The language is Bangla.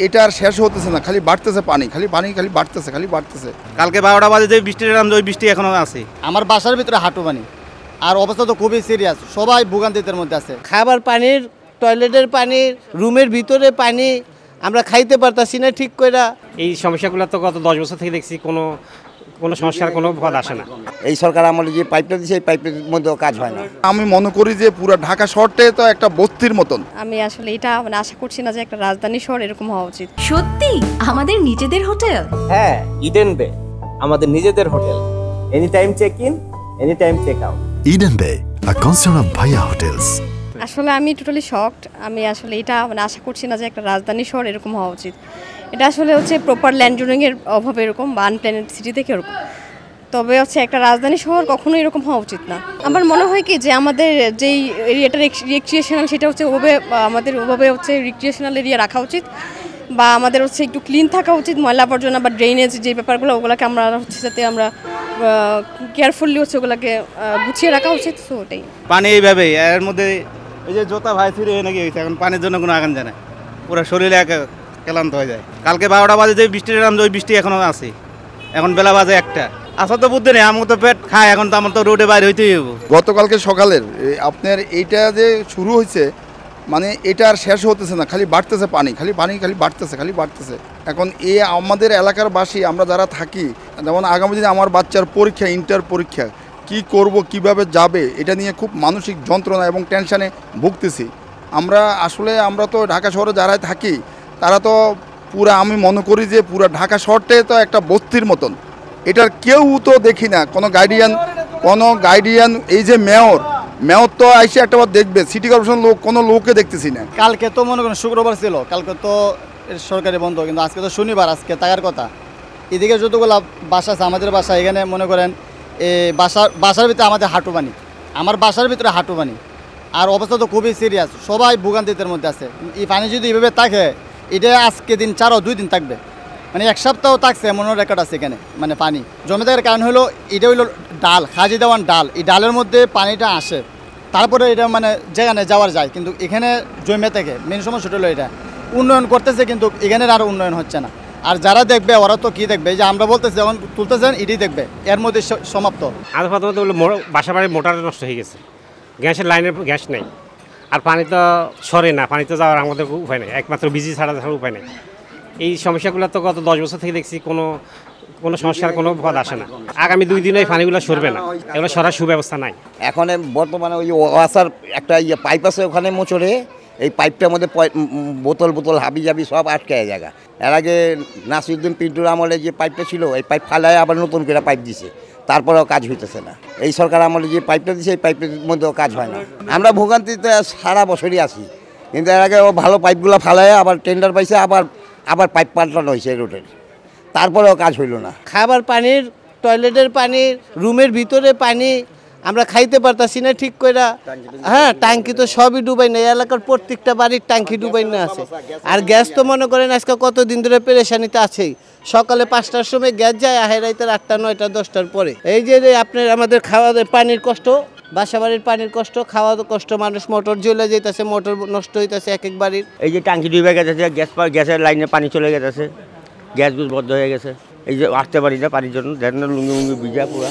এটা আর শেষ হতেছে না, খালি বাড়তেছে পানি, খালি পানি, খালি বাড়তেছে, খালি বাড়তেছে। কালকে 12টা বাজে যে বৃষ্টির নাম, ওই বৃষ্টি এখনো আছে। আমার বাসার ভিতরে হাঁটু পানি, আর অবস্থা তো খুবই সিরিয়াস, সবাই ভোগান্তির মধ্যে আছে। খাবার পানির, টয়লেটের পানি, রুমের ভিতরে পানি, আমরা খাইতে পারতাছি না ঠিক করে। এই সমস্যাগুলো তো গত 10 বছর থেকে দেখছি, কোনো সমস্যার কোনো পথ আসে না। এই সরকার আমলে যে পাইপটা দিয়েছে এই পাইপের মধ্যেও কাজ হয় না। আমি মনে করি যে পুরো ঢাকা শহরটাই তো একটা বস্তির মতন। আমি আসলে এটা আশা করছি না যে একটা রাজধানী শহর এরকম হওয়া উচিত। সত্যি আমাদের নিজেদের হোটেল? হ্যাঁ, ইডেন বে আমাদের নিজেদের hotel. Any time check in, any time check out. Eden Bay, a concern of Bhaiya Hotels. আসলে আমি টোটালি শকড। আমি আসলে এটা আশা করছি না যে একটা রাজধানী শহর এরকম হওয়া উচিত। এটা আসলে প্রপার ল্যান্ড জোনিংয়ের অভাবে এরকম, বা আনপ্ল্যানেড সিটি থেকে এরকম। তবে একটা রাজধানী শহর কখনো এরকম হওয়া উচিত না। আমার মনে হয় কি যে আমাদের যেই এরিয়াটা রিক্রিয়েশনাল, সেটা ওভাবে আমাদের ওভাবে রিক্রিয়েশনাল এরিয়া রাখা উচিত, বা আমাদের একটু ক্লিন থাকা উচিত। ময়লা আবর্জনা বা ড্রেনেজ যে ব্যাপারগুলো, ওগুলোকে আমরা যাতে আমরা কেয়ারফুললি ওগুলোকে গুছিয়ে রাখা উচিত। তো ওটাই পানি এইভাবে এর মধ্যে এই যে জোতা ভাই ফিরে নাকি হয়েছে, এখন পানির জন্য কোনো আগান যায় না, পুরো শরীরে ক্লান্ত হয়ে যায়। কালকে 12টা বাজে যে বৃষ্টির নাম, ওই বৃষ্টি এখনো আছে। এখন বেলা বাজে 1টা। আসা তো বুদ্ধি নেই, আমার তো পেট খায়, এখন তো আমার তো রোডে বাইরে হইতেই হবো। গতকালকে সকালের আপনার এইটা যে শুরু হয়েছে, মানে এটা আর শেষ হতেছে না, খালি বাড়তেছে পানি, খালি পানি, খালি বাড়তেছে, খালি বাড়তেছে। এখন আমাদের এলাকার বাসী আমরা যারা থাকি, যেমন আগামী দিনে আমার বাচ্চার পরীক্ষা, ইন্টার পরীক্ষা, কি করব, কিভাবে যাবে, এটা নিয়ে খুব মানসিক যন্ত্রণা এবং টেনশানে ভুগতেছি আমরা। আসলে আমরা তো ঢাকা শহরে যারা থাকি, তারা তো আমি মনে করি যে পুরো ঢাকা শহরটাই তো একটা বস্তির মতন। এটার কেউ তো দেখি না, কোনো গাইডিয়ান। এই যে মেয়র তো আইসে একটাবার দেখবে, সিটি কর্পোরেশন কোনো লোককে দেখতেছি না। কালকে তো মনে করেন শুক্রবার ছিল, কালকে তো সরকারি বন্ধ, কিন্তু আজকে তো শনিবার, আজকে থাকার কথা। এদিকে যতগুলো বাসা আছে, আমাদের বাসা এখানে মনে করেন বাসার ভিতরে আমাদের হাঁটু পানি, আমার বাসার ভিতরে হাঁটু পানি, আর অবস্থা তো খুবই সিরিয়াস, সবাই ভোগান্তির মধ্যে আছে। এই পানি যদি এভাবে থাকে, এটা আজকে দিন ছাড়াও 2 দিন থাকবে, মানে 1 সপ্তাহ থাকছে এমন রেকর্ড আছে এখানে। মানে পানি জমে থাকার কারণ হলো, এটা হইলো ডাল, খাজি দেওয়ান ডাল, এই ডালের মধ্যে পানিটা আসে, তারপরে এটা মানে যেখানে যাওয়ার যায়, কিন্তু এখানে জমে থাকে। মেন সমস্যাটা হলো এটা উন্নয়ন করতেছে, কিন্তু এখানের আর উন্নয়ন হচ্ছে না। আর যারা দেখবে ওরা তো কি দেখবে, যে আমরা বলতেছি যখন তুলতেছেন এটাই দেখবে, এর মধ্যে সমাপ্ত। আজ প্রথমত বাসা বাড়ির মোটর নষ্ট হয়ে গেছে, গ্যাসের লাইনের গ্যাস নেই, আর পানি তো সরে না, পানি তো যাওয়ার আমাদের উপায় নেই, একমাত্র বিজি ছাড়া উপায় নেই। এই সমস্যাগুলো তো গত 10 বছর থেকে দেখছি, কোনো সমস্যার কোনো পথ আসে না। আগামী 2 দিনে এই পানিগুলো সরবে না, এগুলো সরার সুব্যবস্থা নাই। এখন বর্তমানে ওই ওয়াসার একটা পাইপ আছে ওখানে মোচড়ে, এই পাইপটার মধ্যে বোতল হাবি জাবি সব আটকায় জায়গা। এর আগে নাসিরুদ্দিন পিন্টুর আমলে যে পাইপটা ছিল, এই পাইপ ফালায় আবার নতুন করে পাইপ দিছে, তারপরেও কাজ হইতেছে না। এই সরকার আমলে যে পাইপটা দিছে এই পাইপের মধ্যেও কাজ হয় না। আমরা ভোগান্তিতে সারা বছরই আছি, কিন্তু এর আগে ভালো পাইপগুলো ফালায় আবার টেন্ডার পাইছে, আবার পাইপ পাল্টানো হয়েছে রোডের, তারপরেও কাজ হইল না। খাবার পানির, টয়লেটের পানি, রুমের ভিতরে পানি, আমরা খাইতে পারতাছি না ঠিক করে। হ্যাঁ, ট্যাঙ্কি তো সবই ডুবাই না, এলাকার প্রত্যেকটা বাড়ির ট্যাঙ্কি ডুবাই না আছে। আর গ্যাস তো মনে করেন আজকে কতদিন ধরে পেরেশানিতে আছেই। সকালে 5টার সময় গ্যাস যায়, রাইতে 8টা 9টা 10টার পরে। এই যে আপনার আমাদের খাওয়া পানির কষ্ট, বাসা বাড়ির পানির কষ্ট, খাওয়া কষ্ট, মানুষ মোটর জ্বলে যেতেছে, মোটর নষ্ট হইতেছে এক বাড়ির। এই যে ট্যাঙ্কি ডুবে গেছে, গ্যাসের লাইনে পানি চলে গেছে, গ্যাস বন্ধ হয়ে গেছে। এই যে আসতে পারি না পানির জন্য, লুঙ্গি ভিজা পুরা।